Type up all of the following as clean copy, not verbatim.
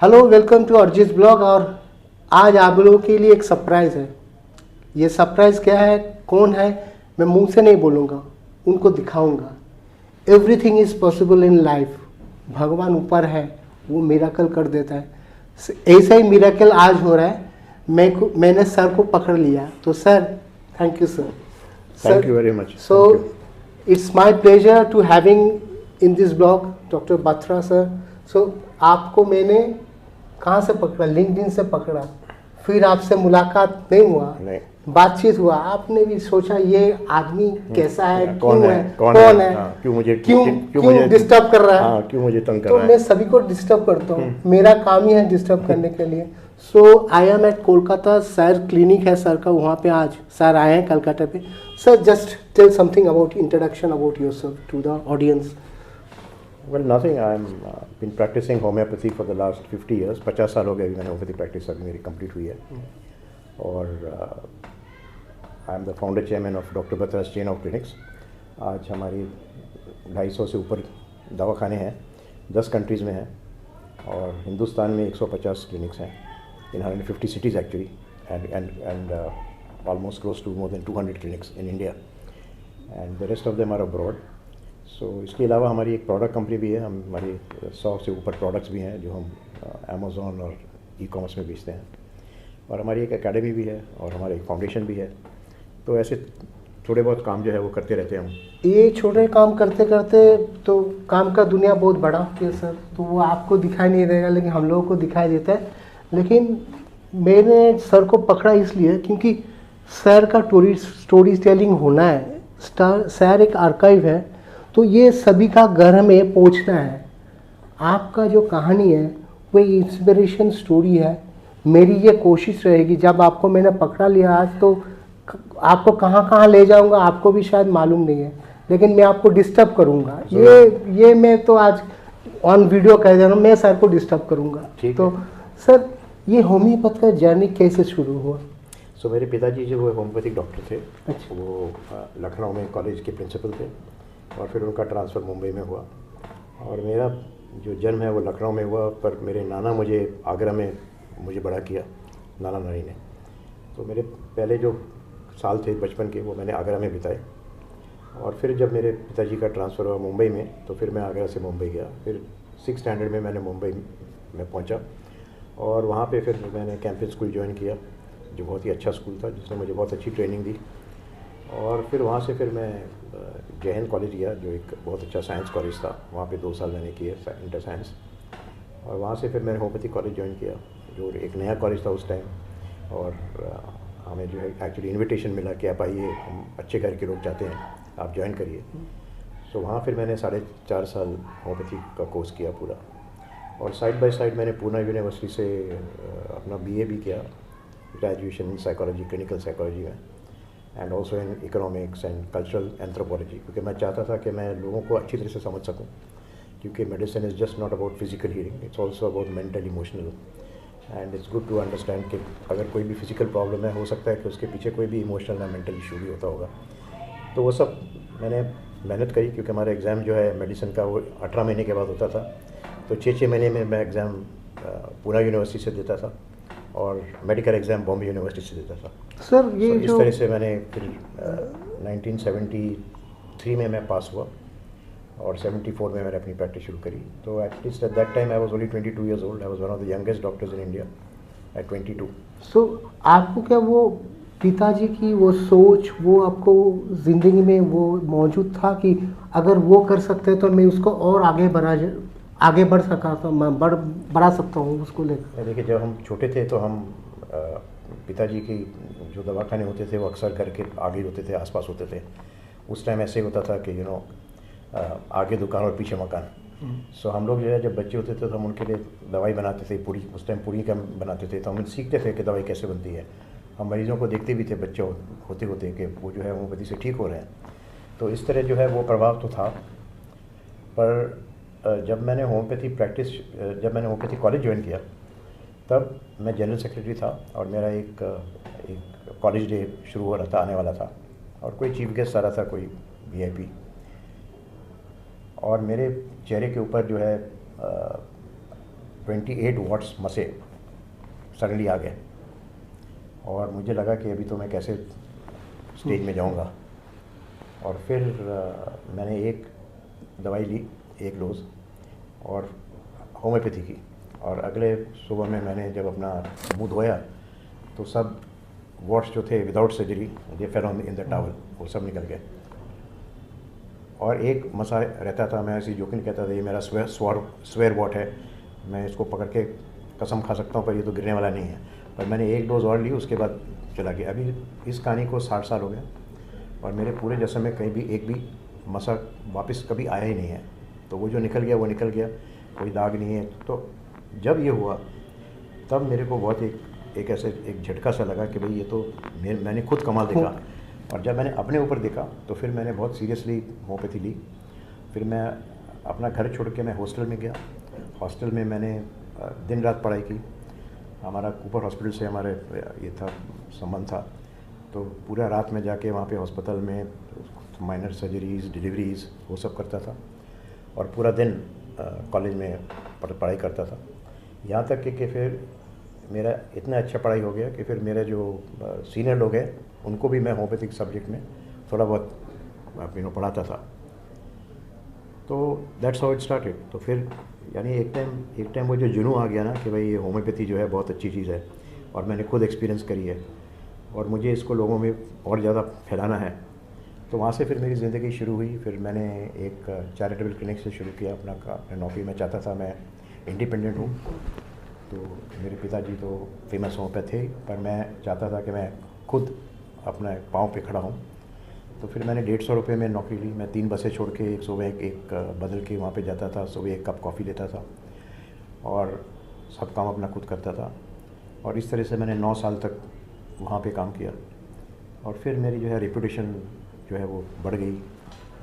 Hello, welcome to अर्जित blog. और आज आप लोगों के लिए एक सरप्राइज़ है। ये सरप्राइज़ क्या है, कौन है, मैं मुंह से नहीं बोलूँगा, उनको दिखाऊंगा। Everything is possible in life. भगवान ऊपर है, वो मिराकल कर देता है। ऐसा ही मिराकल आज हो रहा है। मैंने सर को पकड़ लिया, तो sir, thank you sir. Thank you very much. So Thank you. it's my pleasure to having in this blog Dr. Batra sir. So आपको मैंने कहाँ से पकड़ा? लिंक्डइन से पकड़ा। फिर आपसे मुलाकात नहीं हुआ, नहीं। बातचीत हुआ। आपने भी सोचा ये आदमी कैसा है, कौन क्यों है, है, कौन कौन है, है, हाँ, क्यों मुझे क्यों डिस्टर्ब कर रहा है। हाँ, क्यों मुझे तंग कर तो रहा मैं है। सभी को डिस्टर्ब करता हूँ, मेरा काम ही है डिस्टर्ब करने के लिए। So I am at Kolkata. Sir clinic है सर का, वहाँ पे आज सर आए हैं कलकत्ता पे। Sir just tell something about introduction about yourself to the audience. Well, nothing. I'm been practicing homeopathy for the last 50 years. 50 साल हो गए अभी मैंने होम्योपैथी प्रैक्टिस अभी मेरी कंप्लीट हुई है। और I am the founder chairman of doctor Batra's chain of clinics. आज हमारी 250 से ऊपर दवाखाने हैं, 10 कंट्रीज़ में हैं, और हिंदुस्तान में 150 क्लिनिक्स हैं इन 150 cities actually, and almost close to more than 200 clinics in India, and the rest of them are abroad. So इसके अलावा हमारी एक प्रोडक्ट कंपनी भी है। हमारी 100 से ऊपर प्रोडक्ट्स भी हैं जो हम अमेज़ॉन और ई-कॉमर्स में बेचते हैं, और हमारी एक एकेडमी भी है, और हमारा एक फाउंडेशन भी है। तो ऐसे थोड़े बहुत काम जो है वो करते रहते हैं हम। ये छोटे काम करते करते तो काम का दुनिया बहुत बड़ा होती है सर, तो वो आपको दिखाई नहीं देगा लेकिन हम लोगों को दिखाई देता है। लेकिन मैंने सर को पकड़ा इसलिए क्योंकि सर का स्टोरी टेलिंग होना है। सर एक आर्काइव है, तो ये सभी का घर में पहुंचना है। आपका जो कहानी है वो इंस्पिरेशन स्टोरी है। मेरी ये कोशिश रहेगी, जब आपको मैंने पकड़ा लिया आज, तो आपको कहाँ कहाँ ले जाऊंगा आपको भी शायद मालूम नहीं है, लेकिन मैं आपको डिस्टर्ब करूंगा। ये मैं तो आज ऑन वीडियो कह दे रहा हूँ, मैं सर को डिस्टर्ब करूंगा। तो सर, ये होम्योपैथ का जर्नी कैसे शुरू हुआ? सो मेरे पिताजी जो वो होम्योपैथिक डॉक्टर थे। अच्छा। वो लखनऊ में कॉलेज के प्रिंसिपल थे, और फिर उनका ट्रांसफ़र मुंबई में हुआ, और मेरा जो जन्म है वो लखनऊ में हुआ, पर मेरे नाना मुझे आगरा में मुझे बड़ा किया, नाना नानी ने। तो मेरे पहले जो साल थे बचपन के वो मैंने आगरा में बिताए, और फिर जब मेरे पिताजी का ट्रांसफ़र हुआ मुंबई में, तो फिर मैं आगरा से मुंबई गया। फिर 6th स्टैंडर्ड में मैंने मुंबई में पहुंचा, और वहाँ पे फिर मैंने कैंपस स्कूल ज्वाइन किया, जो बहुत ही अच्छा स्कूल था, जिसने मुझे बहुत अच्छी ट्रेनिंग दी। और फिर वहाँ से फिर मैं जय हिंद कॉलेज गया, जो एक बहुत अच्छा साइंस कॉलेज था। वहाँ पे 2 साल मैंने किए इंटर साइंस, और वहाँ से फिर मैंने होम्योपैथी कॉलेज ज्वाइन किया, जो एक नया कॉलेज था उस टाइम। और हमें जो है एक्चुअली इनविटेशन मिला कि आप आइए, हम अच्छे घर के लोग चाहते हैं, आप ज्वाइन करिए। सो वहाँ फिर मैंने 4.5 साल होम्योपैथी का कोर्स किया पूरा, और साइड बाय साइड मैंने पूना यूनिवर्सिटी से अपना BA भी किया, graduation in psychology, clinical psychology में, and also in economics and cultural anthropology, क्योंकि मैं चाहता था कि मैं लोगों को अच्छी तरह से समझ सकूं, क्योंकि medicine is just not about physical healing, it's also about mental, emotional, and it's good to understand कि अगर कोई भी फिजिकल प्रॉब्लम है, हो सकता है कि उसके पीछे कोई भी इमोशनल या मेंटल इशू भी होता होगा। तो वो सब मैंने मेहनत करी, क्योंकि हमारा एग्ज़ाम जो है मेडिसिन का वो 18 महीने के बाद होता था। तो 6 महीने में मैं एग्ज़ाम पूना यूनिवर्सिटी से देता था, और मेडिकल एग्ज़ाम बॉम्बे यूनिवर्सिटी से देता था। सर ये इस तरह से मैंने फिर 1973 में मैं पास हुआ, और 74 में मैंने अपनी प्रैक्टिस शुरू करी। तो at least at that time I was only 22 years old. I was one of the youngest doctors in India at 22। सो आपको क्या वो पिताजी की वो सोच, वो आपको ज़िंदगी में वो मौजूद था कि अगर वो कर सकते तो मैं उसको और आगे बढ़ सका, तो मैं बढ़ा सकता हूँ उसको लेकर? देखिए, जब हम छोटे थे तो हम पिताजी की जो दवाखाने होते थे वो अक्सर घर के आगे होते थे, आसपास होते थे। उस टाइम ऐसे होता था कि आगे दुकान और पीछे मकान। सो हम लोग जो है जब बच्चे होते थे तो हम उनके लिए दवाई बनाते थे, पूरी, उस टाइम पूरी का बनाते थे, तो हम सीखते थे कि दवाई कैसे बनती है। हम मरीजों को देखते भी थे, बच्चे होते होते कि वो जो है होम्योपैथी से ठीक हो रहे हैं। तो इस तरह जो है वो प्रभाव तो था। पर जब मैंने होम्योपैथी कॉलेज ज्वाइन किया, तब मैं जनरल सेक्रेटरी था, और मेरा एक कॉलेज डे शुरू हो रहा था, आने वाला था, और कोई चीफ गेस्ट आ रहा था, कोई VIP, और मेरे चेहरे के ऊपर जो है 28 वॉट्स मसे सडनली आ गए और मुझे लगा कि अभी तो मैं कैसे स्टेज में जाऊंगा। और फिर मैंने एक दवाई ली, एक डोज, और होम्योपैथी की, और अगले सुबह में मैंने जब अपना मुंह धोया तो सब वॉट्स जो थे without surgery they fell on in the towel, वो सब निकल गए। और एक मसा रहता था, मैं ऐसी जोकिन कहता था ये मेरा स्वेयर वॉट है, मैं इसको पकड़ के कसम खा सकता हूँ पर ये तो गिरने वाला नहीं है। पर मैंने एक डोज और ली, उसके बाद चला गया। अभी इस कहानी को 60 साल हो गए और मेरे पूरे जिस्म में कहीं भी एक भी मसा वापस कभी आया ही नहीं है। तो वो जो निकल गया वो निकल गया, कोई दाग नहीं है। तो जब ये हुआ तब मेरे को बहुत एक ऐसे एक झटका सा लगा कि भाई ये तो मैंने खुद कमाल देखा। और जब मैंने अपने ऊपर देखा तो फिर मैंने बहुत सीरियसली होम्योपैथी ली। फिर मैं अपना घर छोड़ के मैं हॉस्टल में गया। हॉस्टल में मैंने दिन रात पढ़ाई की। हमारा कूपर हॉस्पिटल से हमारे ये था संबंध था, तो पूरा रात में जाके वहाँ पे हॉस्पिटल में माइनर सर्जरीज, डिलीवरीज वो सब करता था और पूरा दिन कॉलेज में पढ़ाई करता था। यहाँ तक कि फिर मेरा इतना अच्छा पढ़ाई हो गया कि फिर मेरे जो सीनियर लोग हैं उनको भी मैं होम्योपैथिक सब्जेक्ट में थोड़ा बहुत पढ़ाता था। तो दैट्स हाउ इट स्टार्टेड। तो फिर यानी एक टाइम वो जो जुनून आ गया ना कि भाई ये होम्योपैथी जो है बहुत अच्छी चीज़ है और मैंने खुद एक्सपीरियंस करी है और मुझे इसको लोगों में और ज़्यादा फैलाना है। तो वहाँ से फिर मेरी ज़िंदगी शुरू हुई। फिर मैंने एक चैरिटेबल क्लिनिक से शुरू किया अपना नौकरी। में चाहता था, मैं इंडिपेंडेंट हूँ, तो मेरे पिताजी तो फेमस होम्योपैथ थे, पर मैं चाहता था कि मैं खुद अपने पाँव पे खड़ा हूँ। तो फिर मैंने 150 रुपये में नौकरी ली। मैं 3 बसें छोड़ के एक सुबह एक बदल के वहाँ पे जाता था, सुबह एक कप कॉफ़ी लेता था और सब काम अपना खुद करता था। और इस तरह से मैंने 9 साल तक वहाँ पे काम किया। और फिर मेरी जो है रेपुटेशन जो है वो बढ़ गई,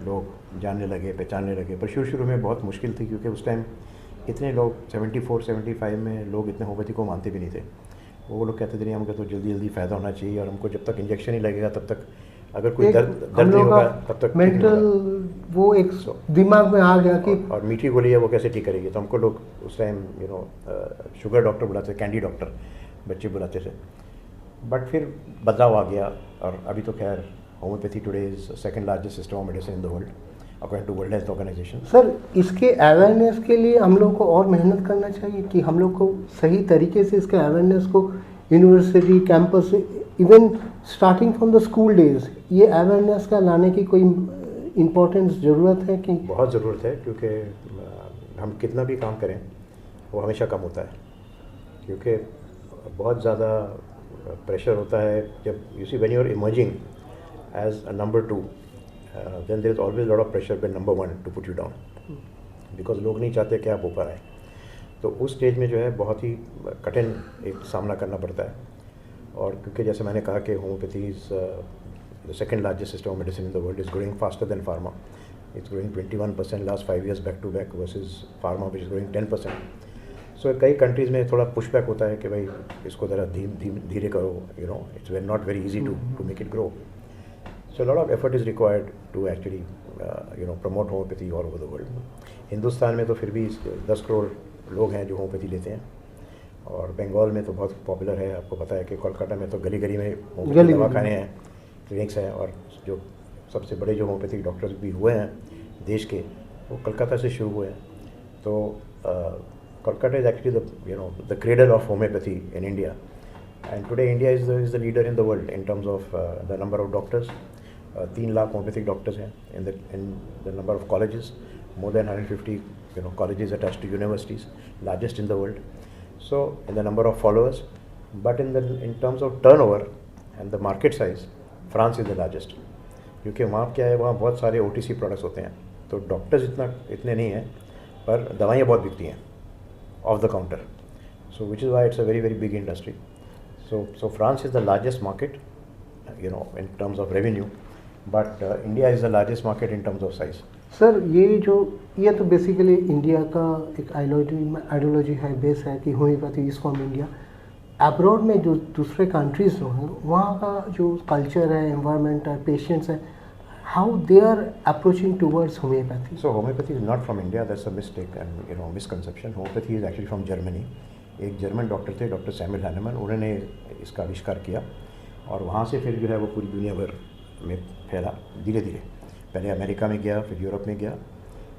लोग जानने लगे, पहचानने लगे। पर शुरू में बहुत मुश्किल थी क्योंकि उस टाइम इतने लोग 74-75 में लोग इतने होम्योपैथी को मानते भी नहीं थे। वो लोग कहते थे नहीं, हमको तो जल्दी फ़ायदा होना चाहिए और हमको जब तक इंजेक्शन नहीं लगेगा तब तक, अगर कोई दर्द नहीं होगा तब तक मेंटल वो एक दिमाग में आ गया कि और मीठी गोली है वो कैसे ठीक करेगी। तो हमको लोग उस टाइम शुगर डॉक्टर बुलाते थे, कैंडी डॉक्टर बच्चे बुलाते थे। बट फिर बदलाव आ गया और अभी तो खैर homeopathy today is second largest system of medicine in the world according to world health organization. Sir, इसके अवेयरनेस के लिए हम लोग को और मेहनत करना चाहिए कि हम लोग को सही तरीके से इसके अवेयरनेस को यूनिवर्सिटी कैंपस से even starting from the school days ये अवेयरनेस का लाने की कोई इम्पोर्टेंस ज़रूरत है कि? बहुत ज़रूरत है, क्योंकि हम कितना भी काम करें वो हमेशा कम होता है, क्योंकि बहुत ज़्यादा प्रेशर होता है। जब you see when you are emerging as a number 2 then there is always lot of pressure by number 1 to put you down, because लोग नहीं चाहते कि आप ऊपर आए। तो उस स्टेज में जो है बहुत ही कठिन एक सामना करना पड़ता है। और क्योंकि जैसे मैंने कहा कि homeopathy is the second largest system of medicine in the world, is growing faster than pharma. It's growing 21% last 5 years back to back versus pharma which is growing 10%। So कई कंट्रीज़ में थोड़ा पुशबैक होता है कि भाई इसको ज़रा धीरे करो, it's not very easy to make it grow. So lot of effort is required to actually promote homeopathy all over the world. Hindustan में तो फिर भी 10 करोड़ लोग हैं जो होम्योपैथी लेते हैं, और बंगाल में तो बहुत पॉपुलर है। आपको पता है कि कोलकाता में तो गली गली में होम्योपैथी दवाखाने हैं, क्लिनिक्स हैं, और जो सबसे बड़े जो होम्योपैथिक डॉक्टर्स भी हुए हैं देश के वो कोलकाता से शुरू हुए हैं। तो Kolkata is actually the cradle of homeopathy in India, and today India is the leader in the world in terms of the number of doctors. 3 lakh homeopathic doctors हैं in the number of colleges, more than 150 colleges attached to universities, largest in the world. So in the number of followers, but in terms of turnover and the market size, France is the largest. क्योंकि वहाँ क्या है, वहाँ बहुत सारे OTC products होते हैं, तो डॉक्टर्स इतने नहीं हैं, पर दवाइयाँ बहुत बिकती हैं of the counter. So which is why it's a very very big industry. So France is the largest market in terms of revenue, but India is the largest market in terms of size. Sir, ये तो basically India का एक ideology है, base है कि homeopathy is from India. Abroad में जो दूसरे कंट्रीज़ जो हैं वहाँ का जो कल्चर है, एनवायरनमेंट है, पेशेंट्स है, how they are approaching towards homeopathy? So homeopathy is not from India. That's a mistake and misconception. Homeopathy is actually from Germany. एक जर्मन डॉक्टर थे, डॉक्टर सैमुअल हैनेमन, उन्होंने इसका आविष्कार किया और वहाँ से फिर जो है वो पूरी दुनिया भर में फैला धीरे धीरे। पहले अमेरिका में गया, फिर यूरोप में गया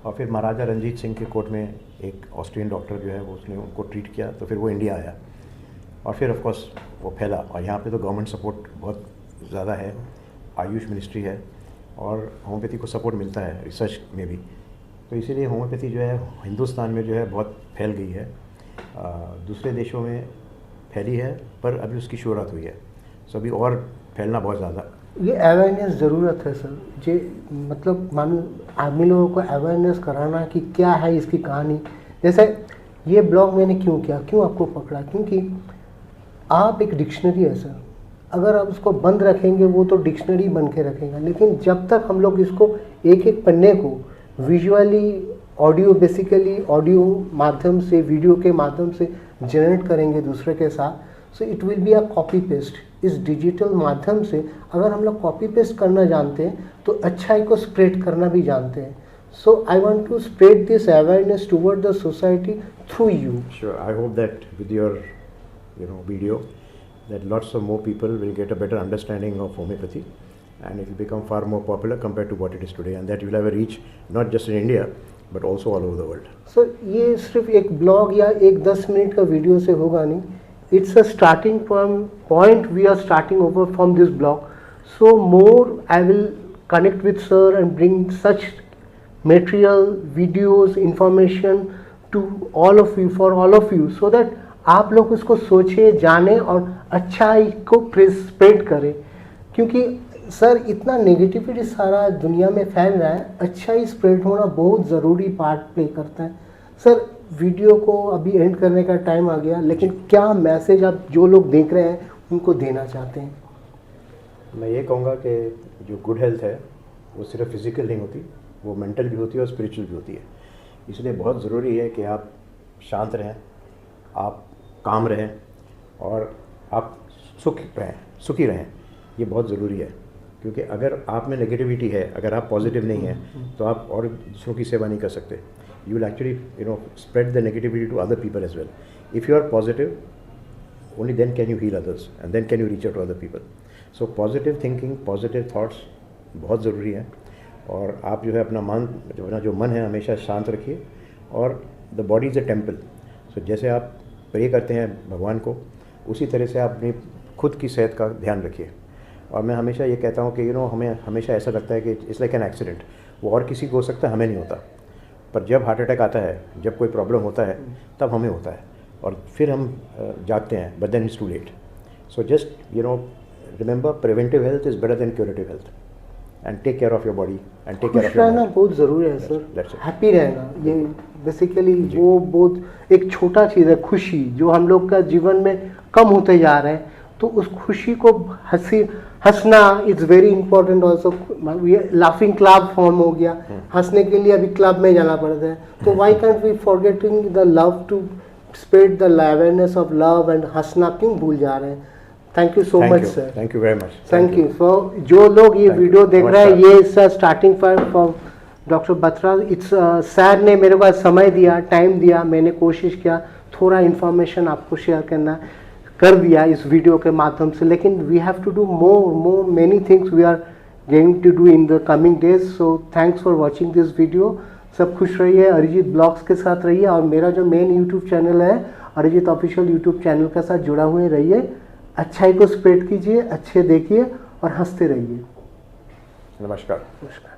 और फिर महाराजा रंजीत सिंह के कोर्ट में एक ऑस्ट्रियन डॉक्टर जो है वो उसने उनको ट्रीट किया, तो फिर वो इंडिया आया और फिर ऑफ कोर्स वो फैला। और यहाँ पे तो गवर्नमेंट सपोर्ट बहुत ज़्यादा है, आयुष मिनिस्ट्री है और होम्योपैथी को सपोर्ट मिलता है रिसर्च में भी। तो इसीलिए होम्योपैथी जो है हिंदुस्तान में जो है बहुत फैल गई है, दूसरे देशों में फैली है पर अभी उसकी शुरुआत हुई है, सो अभी और फैलना बहुत ज़्यादा। ये अवेयरनेस ज़रूरत है सर, जे मतलब मानो आदमी लोगों को अवेयरनेस कराना कि क्या है इसकी कहानी। जैसे ये ब्लॉग मैंने क्यों किया, क्यों आपको पकड़ा, क्योंकि आप एक डिक्शनरी है सर, अगर आप उसको बंद रखेंगे वो तो डिक्शनरी बन के रखेगा, लेकिन जब तक हम लोग इसको एक एक पन्ने को विजुअली ऑडियो बेसिकली ऑडियो माध्यम से वीडियो के माध्यम से जनरेट करेंगे दूसरे के साथ, so it will be a copy paste. इस डिजिटल माध्यम से अगर हम लोग कॉपी पेस्ट करना जानते हैं तो अच्छाई को स्प्रेड करना भी जानते हैं। So I want to spread this awareness toward the society through you. Sure, I hope that with your video that lots of more people will get a better understanding of homeopathy and it will become far more popular compared to what it is today, and that you will have a reach not just in India but also all over the world. Sir ये सिर्फ एक blog या एक 10 minute का video से होगा नहीं, it's a starting point, we are starting over from this blog. So more I will connect with sir and bring such material, videos, information to all of you, for all of you, so that आप लोग उसको सोचे, जाने और अच्छाई को spread करें। क्योंकि सर इतना नेगेटिविटी सारा दुनिया में फैल रहा है, अच्छाई स्प्रेड होना बहुत ज़रूरी पार्ट प्ले करता है। सर वीडियो को अभी एंड करने का टाइम आ गया, लेकिन क्या मैसेज आप जो लोग देख रहे हैं उनको देना चाहते हैं? मैं ये कहूँगा कि जो गुड हेल्थ है वो सिर्फ फिजिकल नहीं होती, वो मेंटल भी होती है और स्पिरिचुअल भी होती है। इसलिए बहुत ज़रूरी है कि आप शांत रहें, आप काम रहें और आप सुखी रहें। ये बहुत ज़रूरी है, क्योंकि अगर आप में नेगेटिविटी है, अगर आप पॉजिटिव नहीं हैं तो आप और दूसरों की सेवा नहीं कर सकते। You will actually spread the negativity to other people as well. If you are positive, only then can you heal others and then can you reach out to other people. So positive thinking, positive thoughts बहुत ज़रूरी है। और आप जो है अपना जो मन है हमेशा शांत रखिए। और the body is a temple. So जैसे आप प्रे करते हैं भगवान को, उसी तरह से आप अपनी खुद की सेहत का ध्यान रखिए। और मैं हमेशा ये कहता हूँ कि हमें हमेशा ऐसा लगता है कि इट्स लाइक एन एक्सीडेंट, वो और किसी को हो सकता है, हमें नहीं होता। पर जब हार्ट अटैक आता है, जब कोई प्रॉब्लम होता है, तब हमें होता है और फिर हम जागते हैं, but then it's too late. So just remember, preventive health is better than curative health, and take care of your body and take care of your रहना बहुत ज़रूरी है सर, हैप्पी रहना। ये बेसिकली वो बहुत एक छोटा चीज़ है, खुशी, जो हम लोग का जीवन में कम होते जा रहे हैं। तो उस खुशी को हंसना is very important also. Laughing club form हो गया, हंसने के लिए अभी क्लब में जाना पड़ता है। तो why can't we forgetting the love to spread the awareness of love and हंसना क्यों भूल जा रहे हैं? Thank you so much sir. Thank you very much. Thank you. So जो लोग ये वीडियो देख रहे हैं, ये sir starting for doctor Batra. It's sir ने मेरे को समय दिया, टाइम दिया, मैंने कोशिश किया थोड़ा इन्फॉर्मेशन आपको शेयर करना, कर दिया इस वीडियो के माध्यम से। लेकिन we have to do more many things we are going to do in the coming days. So thanks for watching this video. सब खुश रहिए, अरिजीत ब्लॉग्स के साथ रहिए और मेरा जो मेन यूट्यूब चैनल है अरिजीत ऑफिशियल यूट्यूब चैनल के साथ जुड़ा हुए रहिए। अच्छाई को स्प्रेड कीजिए, अच्छे देखिए और हंसते रहिए। नमस्कार। नमस्कार।